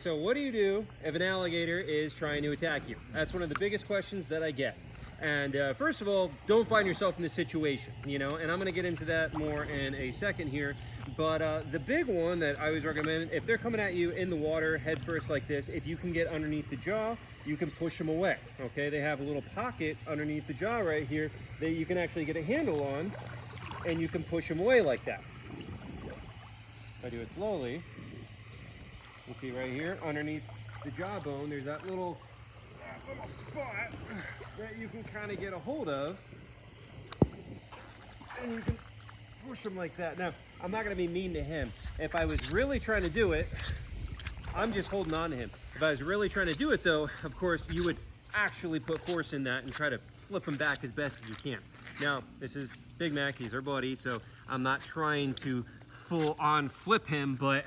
So what do you do if an alligator is trying to attack you? That's one of the biggest questions that I get. And first of all, don't find yourself in this situation, and I'm going to get into that more in a second here. But the big one that I always recommend, if they're coming at you in the water head first like this, if you can get underneath the jaw, you can push them away, okay? They have a little pocket underneath the jaw right here that you can actually get a handle on, and you can push them away like that. If I do it slowly, you see right here underneath the jawbone, there's that little spot that you can kind of get a hold of, and you can push him like that. Now, I'm not going to be mean to him. If I was really trying to do it, I'm just holding on to him. If I was really trying to do it though, of course, you would actually put force in that and try to flip him back as best as you can. Now, this is Big Mac, he's our buddy, so I'm not trying to full on flip him, but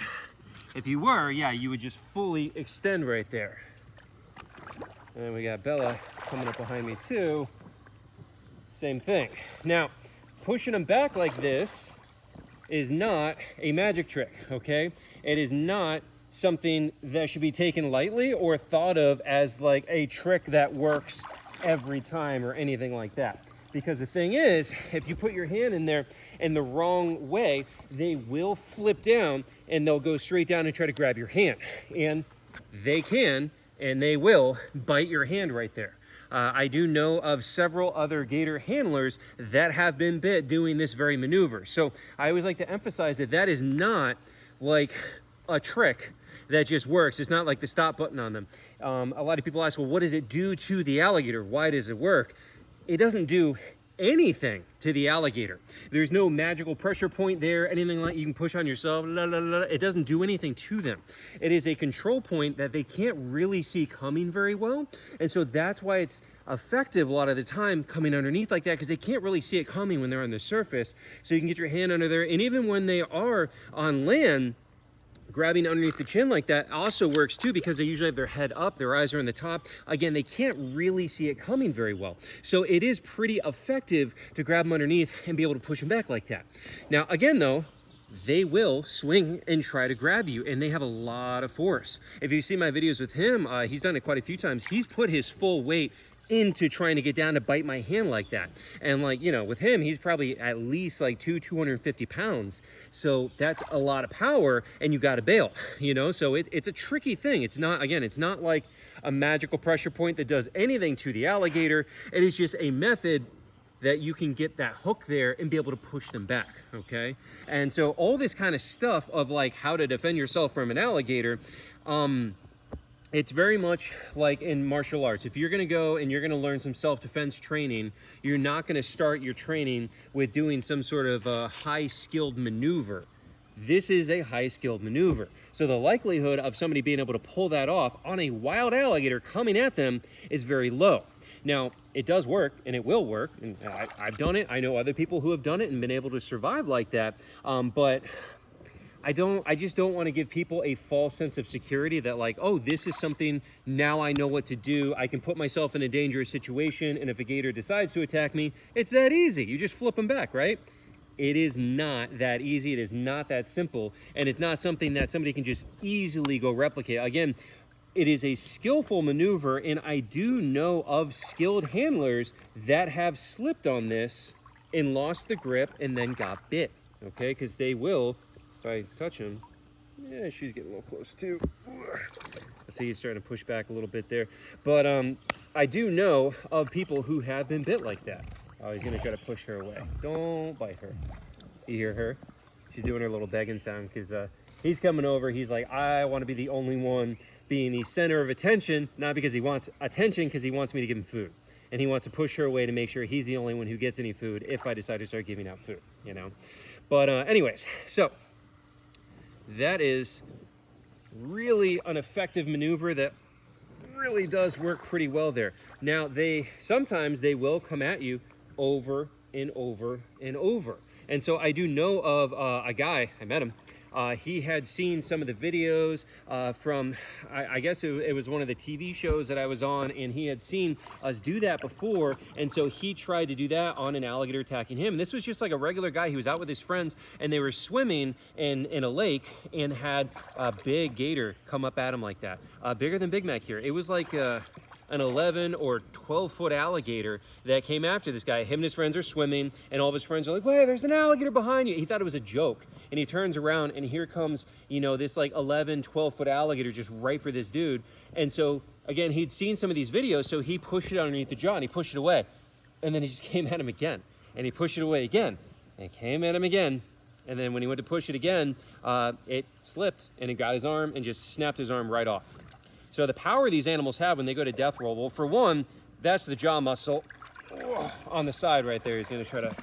if you were, yeah, you would just fully extend right there. And then we got Bella coming up behind me too. Same thing. Now, pushing them back like this is not a magic trick, okay? It is not something that should be taken lightly or thought of as like a trick that works every time or anything like that. Because the thing is, if you put your hand in there in the wrong way, they will flip down and they'll go straight down and try to grab your hand. And they can, and they will bite your hand right there. I do know of several other gator handlers that have been bit doing this very maneuver. So I always like to emphasize that that is not like a trick that just works. It's not like the stop button on them. A lot of people ask, well, what does it do to the alligator? Why does it work? It doesn't do anything to the alligator. There's no magical pressure point there, anything like you can push on yourself. It doesn't do anything to them. It is a control point that they can't really see coming very well. And so that's why it's effective a lot of the time coming underneath like that, because they can't really see it coming when they're on the surface. So you can get your hand under there. And even when they are on land, grabbing underneath the chin like that also works too, because they usually have their head up, their eyes are on the top. Again, they can't really see it coming very well. So it is pretty effective to grab them underneath and be able to push them back like that. Now, again though, they will swing and try to grab you, and they have a lot of force. If you see my videos with him, he's done it quite a few times. He's put his full weight into trying to get down to bite my hand like that. And like, with him, he's probably at least like 250 pounds. So that's a lot of power, and you got to bail, so it's a tricky thing. It's not, again, it's not like a magical pressure point that does anything to the alligator. It is just a method that you can get that hook there and be able to push them back, okay? And so all this kind of stuff of like how to defend yourself from an alligator, it's very much like in martial arts. If you're gonna go and you're gonna learn some self-defense training, you're not gonna start your training with doing some sort of a high-skilled maneuver. This is a high-skilled maneuver. So the likelihood of somebody being able to pull that off on a wild alligator coming at them is very low. Now, it does work, and it will work, and I've done it. I know other people who have done it and been able to survive like that, but I just don't want to give people a false sense of security that like, oh, this is something, now I know what to do. I can put myself in a dangerous situation, and if a gator decides to attack me, it's that easy. You just flip them back, right? It is not that easy. It is not that simple, and it's not something that somebody can just easily go replicate. Again, it is a skillful maneuver, and I do know of skilled handlers that have slipped on this and lost the grip and then got bit, okay? Because they will, if I touch him, yeah, she's getting a little close too. Let's see, he's starting to push back a little bit there. But I do know of people who have been bit like that. Oh, he's gonna try to push her away. Don't bite her. You hear her? She's doing her little begging sound because he's coming over. He's like, I want to be the only one being the center of attention, not because he wants attention, because he wants me to give him food. And he wants to push her away to make sure he's the only one who gets any food if I decide to start giving out food, But anyways, so that is really an effective maneuver that really does work pretty well there. Now, sometimes they will come at you over and over and over. And so I do know of a guy, I met him, He had seen some of the videos from, I guess it was one of the TV shows that I was on, and he had seen us do that before, and so he tried to do that on an alligator attacking him. And this was just like a regular guy. He was out with his friends, and they were swimming in a lake and had a big gator come up at him like that. Bigger than Big Mac here. It was like an 11 or 12-foot alligator that came after this guy. Him and his friends are swimming, and all of his friends are like, "Wait, there's an alligator behind you." He thought it was a joke, and he turns around, and here comes, you know, this like 11, 12-foot alligator just right for this dude. And so, again, he'd seen some of these videos, so he pushed it underneath the jaw, and he pushed it away. And then he just came at him again, and he pushed it away again, and it came at him again. And then when he went to push it again, it slipped, and it got his arm and just snapped his arm right off. So the power these animals have when they go to death roll, well, for one, that's the jaw muscle on the side right there. He's gonna try to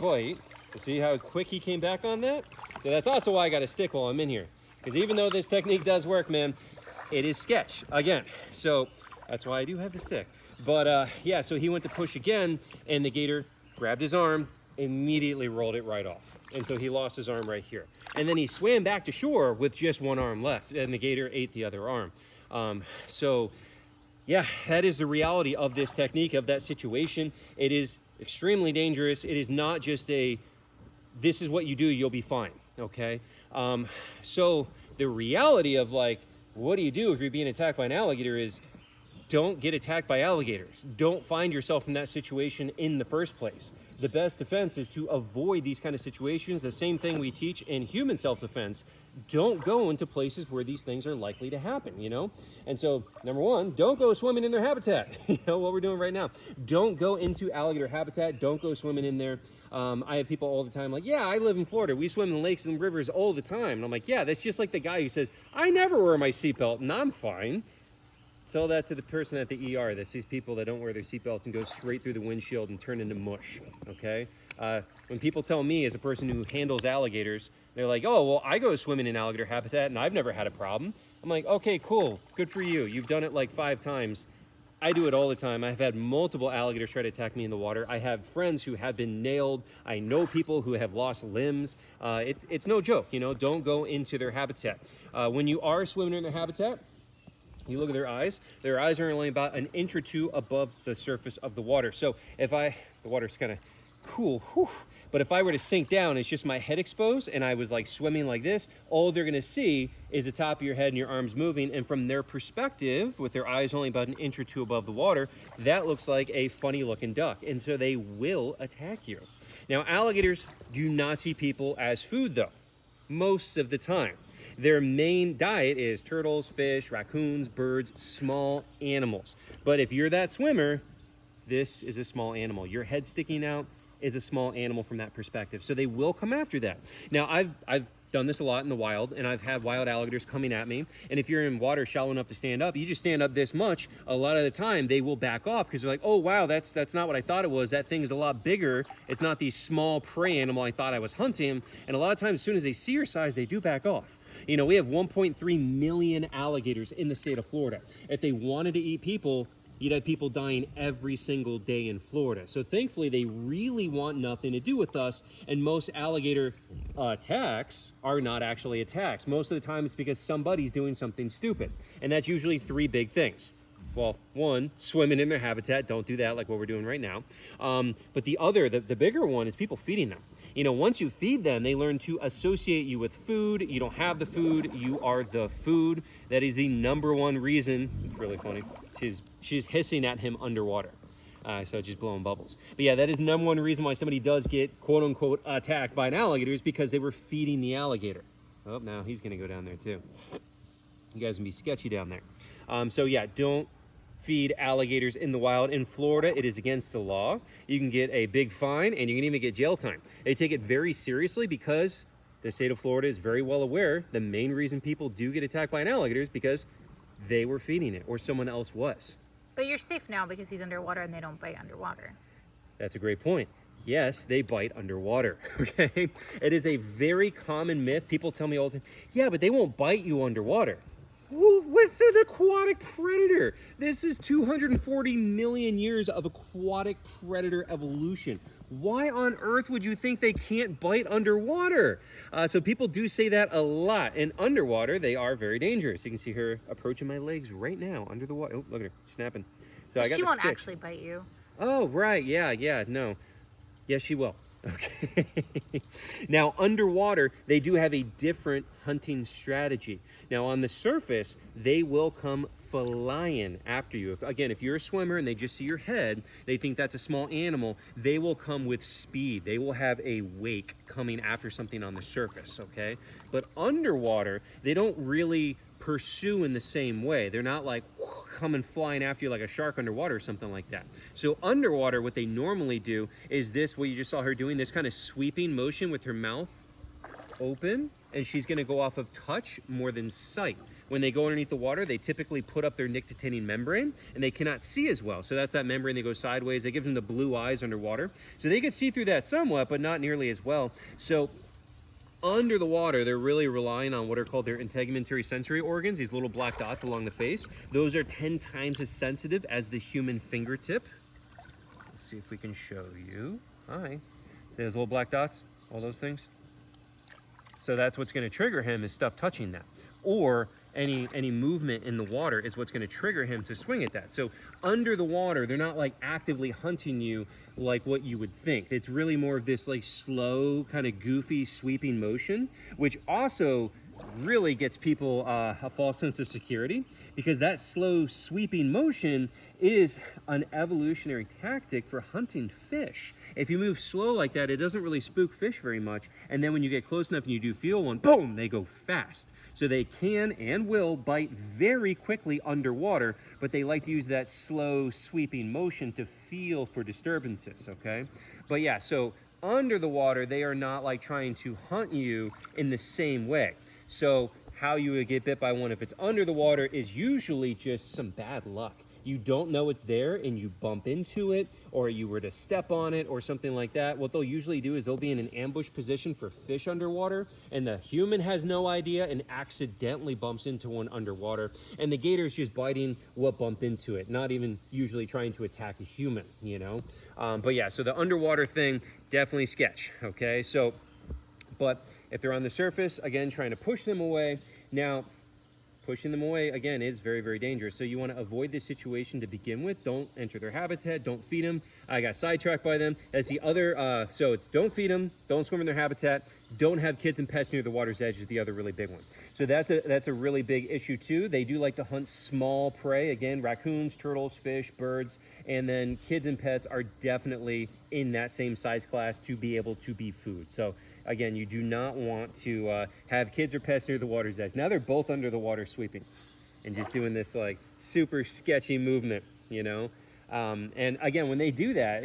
bite. See how quick he came back on that? So that's also why I got a stick while I'm in here. Because even though this technique does work, man, it is sketch, again. So that's why I do have the stick. But yeah, so he went to push again, and the gator grabbed his arm, immediately rolled it right off. And so he lost his arm right here. And then he swam back to shore with just one arm left, and the gator ate the other arm. So yeah, that is the reality of this technique, of that situation. It is extremely dangerous. It is not just this is what you do, you'll be fine, okay? So the reality of like, what do you do if you're being attacked by an alligator is, don't get attacked by alligators. Don't find yourself in that situation in the first place. The best defense is to avoid these kind of situations. The same thing we teach in human self-defense. Don't go into places where these things are likely to happen, you know? And so, number one, don't go swimming in their habitat. You know, what we're doing right now. Don't go into alligator habitat. Don't go swimming in there. I have people all the time like, yeah, I live in Florida. We swim in lakes and rivers all the time. And I'm like, yeah, that's just like the guy who says, I never wear my seatbelt and I'm fine. Tell that to the person at the ER that sees people that don't wear their seatbelts and go straight through the windshield and turn into mush, okay? When people tell me, as a person who handles alligators, they're like, oh, well, I go swimming in alligator habitat and I've never had a problem. I'm like, okay, cool, good for you. You've done it like 5 times. I do it all the time. I've had multiple alligators try to attack me in the water. I have friends who have been nailed. I know people who have lost limbs. It's no joke, you know, don't go into their habitat. When you are swimming in their habitat, you look at their eyes are only about an inch or two above the surface of the water. So if the water's kind of cool, but if I were to sink down, it's just my head exposed and I was like swimming like this, all they're gonna see is the top of your head and your arms moving. And from their perspective, with their eyes only about an inch or two above the water, that looks like a funny looking duck. And so they will attack you. Now, alligators do not see people as food though, most of the time. Their main diet is turtles, fish, raccoons, birds, small animals. But if you're that swimmer, this is a small animal. Your head sticking out is a small animal from that perspective. So they will come after that. Now, I've done this a lot in the wild, and I've had wild alligators coming at me. And if you're in water shallow enough to stand up, you just stand up this much. A lot of the time, they will back off because they're like, oh, wow, that's not what I thought it was. That thing is a lot bigger. It's not the small prey animal I thought I was hunting. And a lot of times, as soon as they see your size, they do back off. You know, we have 1.3 million alligators in the state of Florida. If they wanted to eat people, you'd have people dying every single day in Florida. So thankfully, they really want nothing to do with us. And most alligator attacks are not actually attacks. Most of the time, it's because somebody's doing something stupid. And that's usually 3 big things. Well, one, swimming in their habitat. Don't do that like what we're doing right now. But the other, the bigger one, is people feeding them. You know, once you feed them, they learn to associate you with food. You don't have the food, you are the food. That is the #1 reason. It's really funny. She's hissing at him underwater. So just blowing bubbles. But yeah, that is #1 reason why somebody does get quote unquote attacked by an alligator, is because they were feeding the alligator. Oh, now he's gonna go down there too. You guys can be sketchy down there. So yeah, don't feed alligators in the wild. In Florida, it is against the law. You can get a big fine and you can even get jail time. They take it very seriously because the state of Florida is very well aware the main reason people do get attacked by an alligator is because they were feeding it or someone else was. But you're safe now because he's underwater and they don't bite underwater. That's a great point. Yes, they bite underwater, okay? It is a very common myth. People tell me all the time, yeah, but they won't bite you underwater. What's an aquatic predator? This is 240 million years of aquatic predator evolution. Why on earth would you think they can't bite underwater? So people do say that a lot. And underwater, they are very dangerous. You can see her approaching my legs right now under the water. Oh, look at her snapping. So I got She the won't stick. actually bite you. Oh, right. Yeah, no. Yes, she will. Okay. Now, underwater, they do have a different hunting strategy. Now, on the surface, they will come flying after you. If you're a swimmer and they just see your head, they think that's a small animal, they will come with speed. They will have a wake coming after something on the surface, okay? But underwater, they don't really pursue in the same way. They're not like coming flying after you like a shark underwater or something like that. So underwater, what they normally do is this, what you just saw her doing, this kind of sweeping motion with her mouth open, and she's gonna go off of touch more than sight. When they go underneath the water, they typically put up their nictitating membrane, and they cannot see as well. So that's that membrane, they go sideways, they give them the blue eyes underwater. So they can see through that somewhat, but not nearly as well. So under the water, they're really relying on what are called their integumentary sensory organs, these little black dots along the face. Those are 10 times as sensitive as the human fingertip. Let's see if we can show you. Hi. Those little black dots, all those things. So that's what's going to trigger him, is stuff touching that. Or any movement in the water is what's going to trigger him to swing at that. So under the water, they're not like actively hunting you like what you would think. It's really more of this like slow, kind of goofy, sweeping motion, which also really gets people a false sense of security, because that slow sweeping motion is an evolutionary tactic for hunting fish. If you move slow like that, it doesn't really spook fish very much. And then when you get close enough and you do feel one, boom, they go fast. So they can and will bite very quickly underwater, but they like to use that slow sweeping motion to feel for disturbances, okay? But yeah, so under the water, they are not like trying to hunt you in the same way. So how you would get bit by one if it's under the water is usually just some bad luck. You don't know it's there and you bump into it, or you were to step on it or something like that. What they'll usually do is they'll be in an ambush position for fish underwater, and the human has no idea and accidentally bumps into one underwater. And the gator's just biting what bumped into it, not even usually trying to attack a human, you know? But yeah, so the underwater thing, definitely sketch, okay? So, but if they're on the surface, again, trying to push them away. Now, pushing them away, again, is very, very dangerous. So you want to avoid this situation to begin with. Don't enter their habitat. Don't feed them. I got sidetracked by them. That's the other, so it's don't feed them. Don't swim in their habitat. Don't have kids and pets near the water's edge is the other really big one. So that's a really big issue too. They do like to hunt small prey. Again, raccoons, turtles, fish, birds. And then kids and pets are definitely in that same size class to be able to be food. So again, you do not want to have kids or pets near the water's edge. Now they're both under the water sweeping and just doing this like super sketchy movement, you know? And again, when they do that,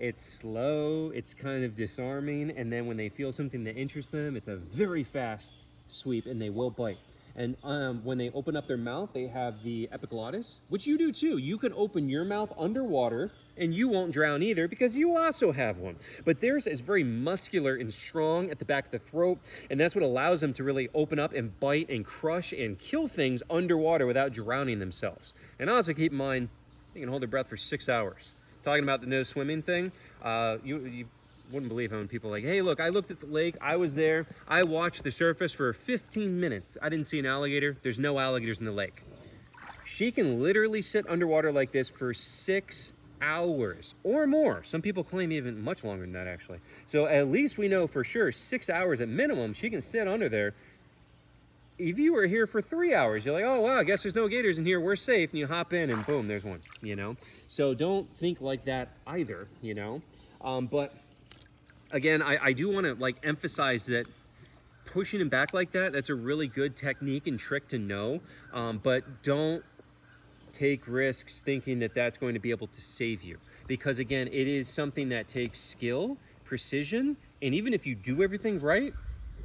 it's slow, it's kind of disarming. And then when they feel something that interests them, it's a very fast sweep and they will bite. And when they open up their mouth, they have the Epiglotus, which you do too. You can open your mouth underwater and you won't drown either because you also have one. But theirs is very muscular and strong at the back of the throat, and that's what allows them to really open up and bite and crush and kill things underwater without drowning themselves. And also keep in mind, they can hold their breath for 6 hours. Talking about the no swimming thing, you wouldn't believe how many people are like, hey, look, I looked at the lake, I was there, I watched the surface for 15 minutes. I didn't see an alligator. There's no alligators in the lake. She can literally sit underwater like this for 6 hours or more. Some people claim even much longer than that, actually. So at least we know for sure 6 hours at minimum she can sit under there. If you were here for 3 hours, you're like, oh wow, I guess there's no gators in here, we're safe, and you hop in and boom, there's one, you know? So don't think like that either, you know? But again, I do want to like emphasize that pushing him back like that, that's a really good technique and trick to know, but don't take risks thinking that that's going to be able to save you, because again, it is something that takes skill, precision, and even if you do everything right,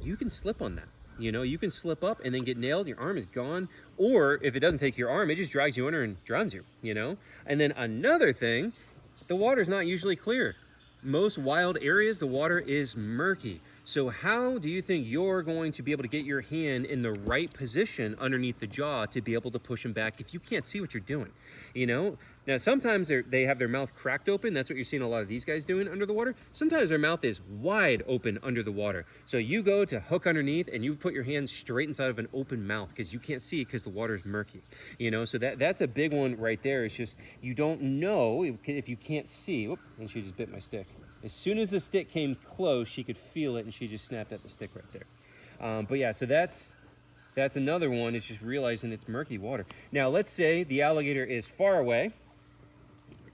you can slip on that. You know, you can slip up and then get nailed, your arm is gone, or if it doesn't take your arm, it just drags you under and drowns you, you know? And then another thing, the water's not usually clear. Most wild areas, the water is murky. So how do you think you're going to be able to get your hand in the right position underneath the jaw to be able to push them back if you can't see what you're doing? You know, now sometimes they have their mouth cracked open. That's what you're seeing a lot of these guys doing under the water. Sometimes their mouth is wide open under the water. So you go to hook underneath and you put your hands straight inside of an open mouth because you can't see because the water is murky. You know, so that's a big one right there. It's just you don't know if you can't see. Whoop, and she just bit my stick. As soon as the stick came close, she could feel it and she just snapped at the stick right there. But yeah, so that's another one. It's just realizing it's murky water. Now let's say the alligator is far away.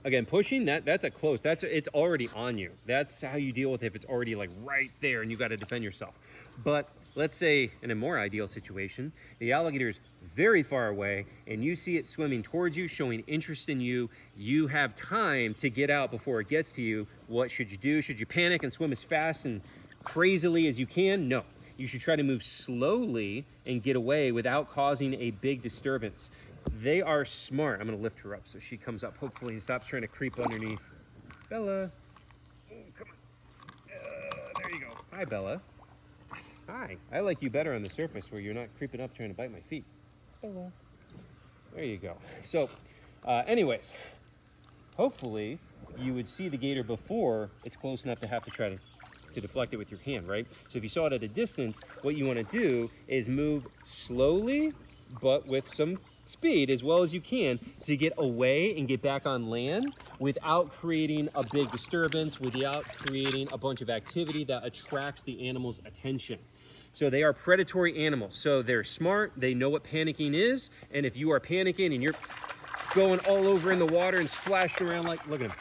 Again, pushing, that's a close. It's already on you. That's how you deal with it if it's already like right there and you got to defend yourself. But let's say in a more ideal situation, the alligator is very far away and you see it swimming towards you, showing interest in you. You have time to get out before it gets to you. What should you do? Should you panic and swim as fast and crazily as you can? No. You should try to move slowly and get away without causing a big disturbance. They are smart. I'm going to lift her up so she comes up hopefully and stops trying to creep underneath. Bella. Oh, come on. There you go. Hi, Bella. Hi. I like you better on the surface where you're not creeping up trying to bite my feet. Bella. There you go. So, anyways, hopefully you would see the gator before it's close enough to have to try to deflect it with your hand, right? So if you saw it at a distance, what you want to do is move slowly, but with some speed as well as you can to get away and get back on land without creating a big disturbance, without creating a bunch of activity that attracts the animal's attention. So they are predatory animals. So they're smart, they know what panicking is, and if you are panicking and you're going all over in the water and splashing around like, look at them.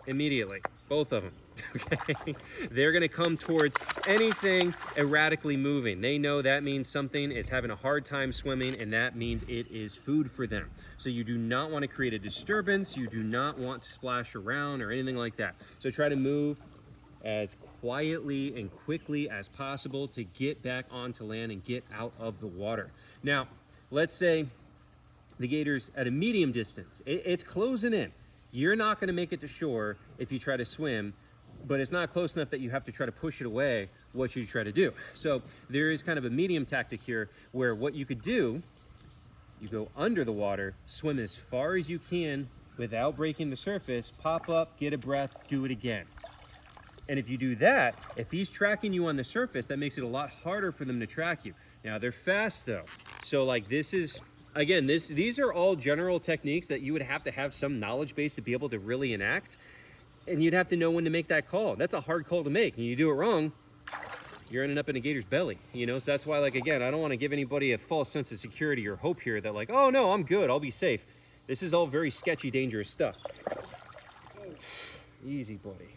Immediately, both of them. Okay, they're going to come towards anything erratically moving. They know that means something is having a hard time swimming, and that means it is food for them. So you do not want to create a disturbance. You do not want to splash around or anything like that. So try to move as quietly and quickly as possible to get back onto land and get out of the water. Now, let's say the gator's at a medium distance. It's closing in. You're not going to make it to shore if you try to swim, but it's not close enough that you have to try to push it away. What should you try to do? So there is kind of a medium tactic here where what you could do, you go under the water, swim as far as you can without breaking the surface, pop up, get a breath, do it again. And if you do that, if he's tracking you on the surface, that makes it a lot harder for them to track you. Now they're fast though. So like this is, again, these are all general techniques that you would have to have some knowledge base to be able to really enact. And you'd have to know when to make that call. That's a hard call to make. And you do it wrong, you're ending up in a gator's belly, you know? So that's why, like, again, I don't want to give anybody a false sense of security or hope here that like, oh no, I'm good, I'll be safe. This is all very sketchy, dangerous stuff. Easy, buddy.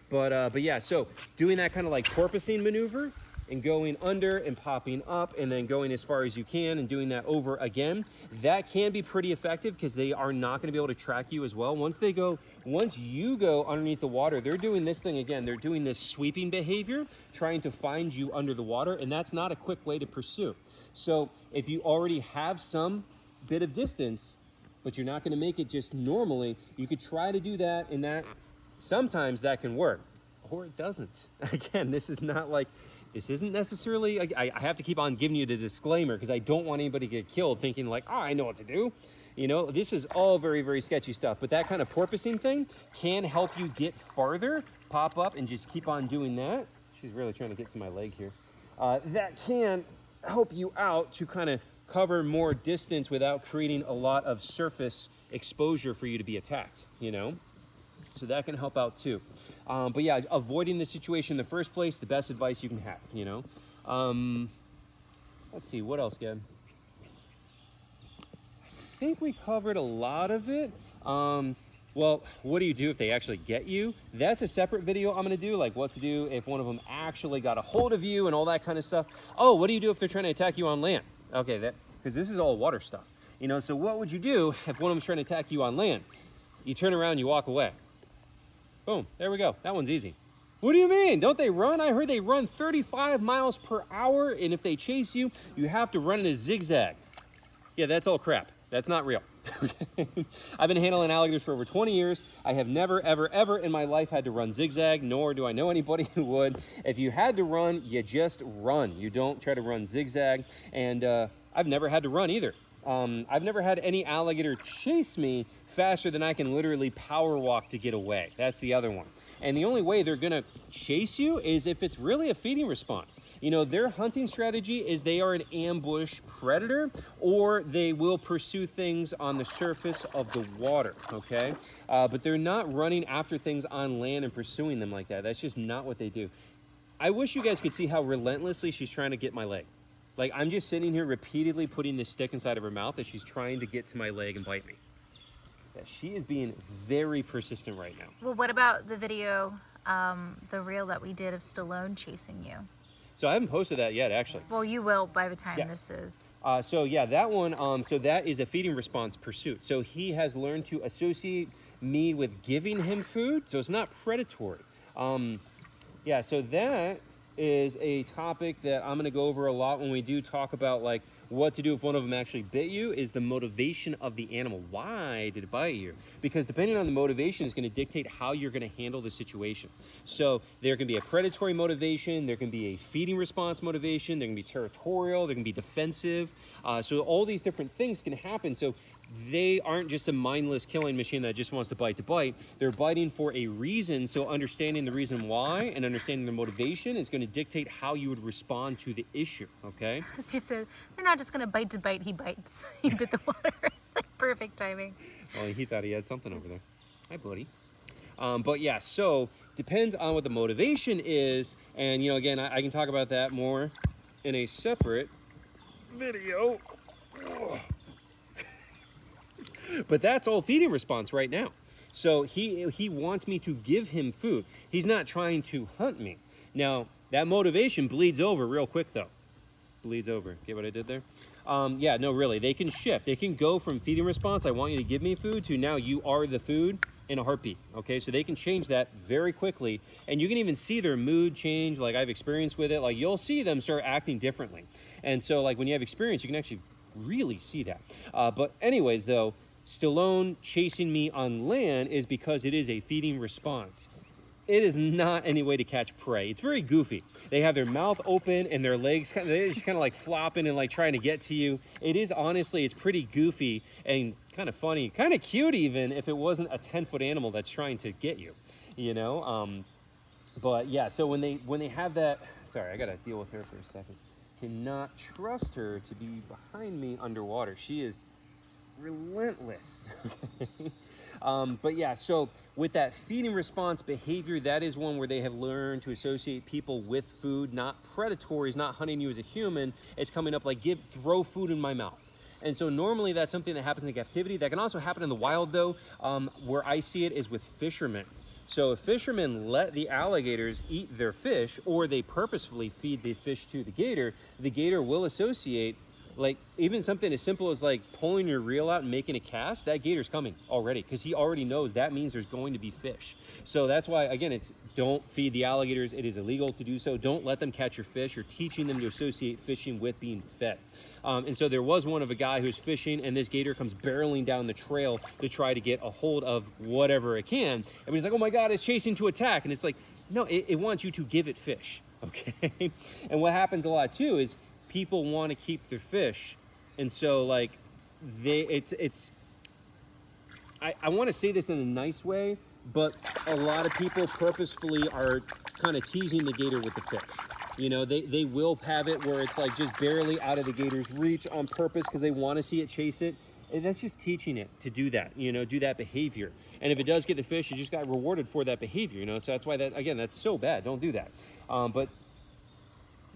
But yeah, so doing that kind of like porpoising maneuver and going under and popping up and then going as far as you can and doing that over again, that can be pretty effective because they are not going to be able to track you as well. Once you go underneath the water, they're doing this thing again. They're doing this sweeping behavior, trying to find you under the water, and that's not a quick way to pursue. So if you already have some bit of distance, but you're not going to make it just normally, you could try to do that, and that sometimes that can work, or it doesn't. Again, this isn't necessarily, I have to keep on giving you the disclaimer because I don't want anybody to get killed thinking like, oh, I know what to do. You know, this is all very, very sketchy stuff, but that kind of porpoising thing can help you get farther, pop up and just keep on doing that. She's really trying to get to my leg here. That can help you out to kind of cover more distance without creating a lot of surface exposure for you to be attacked, you know? So that can help out too. But yeah, avoiding the situation in the first place, the best advice you can have, you know? Let's see, what else, Gab? I think we covered a lot of it. Well, what do you do if they actually get you? That's a separate video I'm gonna do, like what to do if one of them actually got a hold of you and all that kind of stuff. Oh, what do you do if they're trying to attack you on land? Okay, because this is all water stuff. You know, so what would you do if one of them's trying to attack you on land? You turn around, you walk away. Boom, there we go. That one's easy. What do you mean? Don't they run? I heard they run 35 miles per hour, and if they chase you, you have to run in a zigzag. Yeah, that's all crap. That's not real. I've been handling alligators for over 20 years. I have never, ever, ever in my life had to run zigzag, nor do I know anybody who would. If you had to run, you just run. You don't try to run zigzag. And I've never had to run either. I've never had any alligator chase me faster than I can literally power walk to get away. That's the other one. And the only way they're gonna chase you is if it's really a feeding response. You know, their hunting strategy is they are an ambush predator, or they will pursue things on the surface of the water, okay? But they're not running after things on land and pursuing them like that. That's just not what they do. I wish you guys could see how relentlessly she's trying to get my leg. Like, I'm just sitting here repeatedly putting this stick inside of her mouth as she's trying to get to my leg and bite me. Yeah, she is being very persistent right now. Well, what about the video, the reel that we did of Stallone chasing you? So I haven't posted that yet, actually. Well, you will by the time Yes. this is. So yeah, that one, so that is a feeding response pursuit. So he has learned to associate me with giving him food, so it's not predatory. Yeah, so that is a topic that I'm gonna go over a lot when we do talk about like what to do if one of them actually bit you, is the motivation of the animal. Why did it bite you? Because depending on the motivation is going to dictate how you're going to handle the situation. So there can be a predatory motivation, there can be a feeding response motivation, there can be territorial, there can be defensive. So all these different things can happen. So they aren't just a mindless killing machine that just wants to bite. They're biting for a reason. So understanding the reason why and understanding the motivation is going to dictate how you would respond to the issue, okay? She said, they're not just going to bite to bite, he bites. He bit the water. Like, perfect timing. Well, he thought he had something over there. Hi, buddy. But yeah, so depends on what the motivation is. And, you know, again, I can talk about that more in a separate video. But that's all feeding response right now. So he wants me to give him food. He's not trying to hunt me. Now, that motivation bleeds over real quick, though. Bleeds over. Get what I did there? Yeah, no, really. They can shift. They can go from feeding response, I want you to give me food, to now you are the food in a heartbeat. Okay, so they can change that very quickly. And you can even see their mood change, like I've experienced with it. Like, you'll see them start acting differently. And so, like, when you have experience, you can actually really see that. But anyways, though, Stallone chasing me on land is because it is a feeding response. It is not any way to catch prey. It's very goofy. They have their mouth open and their legs they're just kind of like flopping and like trying to get to you. It is honestly, it's pretty goofy and kind of funny, kind of cute even if it wasn't a 10-foot animal that's trying to get you, you know? But yeah, so when they have that, sorry, I gotta deal with her for a second. Cannot trust her to be behind me underwater. She is relentless. But yeah, so with that feeding response behavior, that is one where they have learned to associate people with food, not predatory, is not hunting you as a human. It's coming up like, throw food in my mouth. And so normally that's something that happens in captivity. That can also happen in the wild though. Where I see it is with fishermen. So if fishermen let the alligators eat their fish, or they purposefully feed the fish to the gator will associate, like even something as simple as like pulling your reel out and making a cast, that gator's coming already, because he already knows that means there's going to be fish. So that's why, again, it's don't feed the alligators. It is illegal to do so. Don't let them catch your fish. You're teaching them to associate fishing with being fed. And so there was one of a guy who's fishing, and this gator comes barreling down the trail to try to get a hold of whatever it can. And he's like, oh my God, it's chasing to attack. And it's like, no, it wants you to give it fish, okay? And what happens a lot too is people want to keep their fish. And so like, I want to say this in a nice way, but a lot of people purposefully are kind of teasing the gator with the fish. You know, they will have it where it's like just barely out of the gator's reach on purpose because they want to see it chase it. And that's just teaching it to do that, you know, do that behavior. And if it does get the fish, you just got rewarded for that behavior, you know. So that's why that, again, that's so bad. Don't do that. But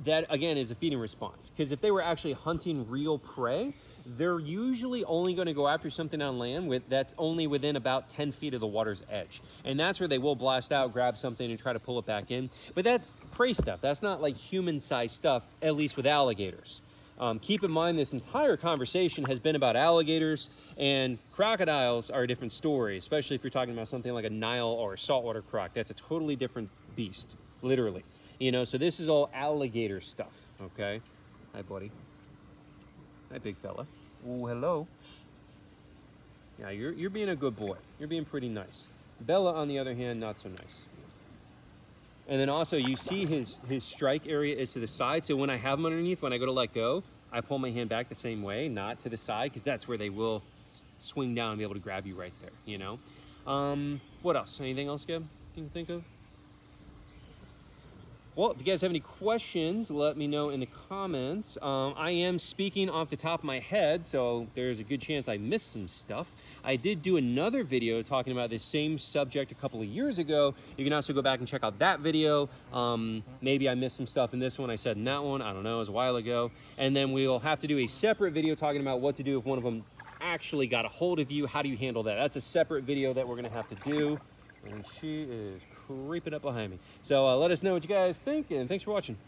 that, again, is a feeding response. Because if they were actually hunting real prey, they're usually only going to go after something on land that's only within about 10 feet of the water's edge. And that's where they will blast out, grab something, and try to pull it back in. But that's prey stuff. That's not like human-sized stuff, at least with alligators. Keep in mind, this entire conversation has been about alligators, and crocodiles are a different story, especially if you're talking about something like a Nile or a saltwater croc. That's a totally different beast, literally. You know, so this is all alligator stuff, okay? Hi, buddy. Hi, big fella. Oh, hello. Yeah, you're being a good boy. You're being pretty nice. Bella, on the other hand, not so nice. And then also you see his strike area is to the side. So when I have him underneath, when I go to let go, I pull my hand back the same way, not to the side, because that's where they will swing down and be able to grab you right there, you know? What else? Anything else, Gab, you can think of? Well, if you guys have any questions, let me know in the comments. I am speaking off the top of my head, so there's a good chance I missed some stuff. I did do another video talking about this same subject a couple of years ago. You can also go back and check out that video. Maybe I missed some stuff in this one I said in that one. I don't know, it was a while ago. And then we'll have to do a separate video talking about what to do if one of them actually got a hold of you. How do you handle that? That's a separate video that we're gonna have to do. And she is creeping up behind me. So let us know what you guys think, and thanks for watching.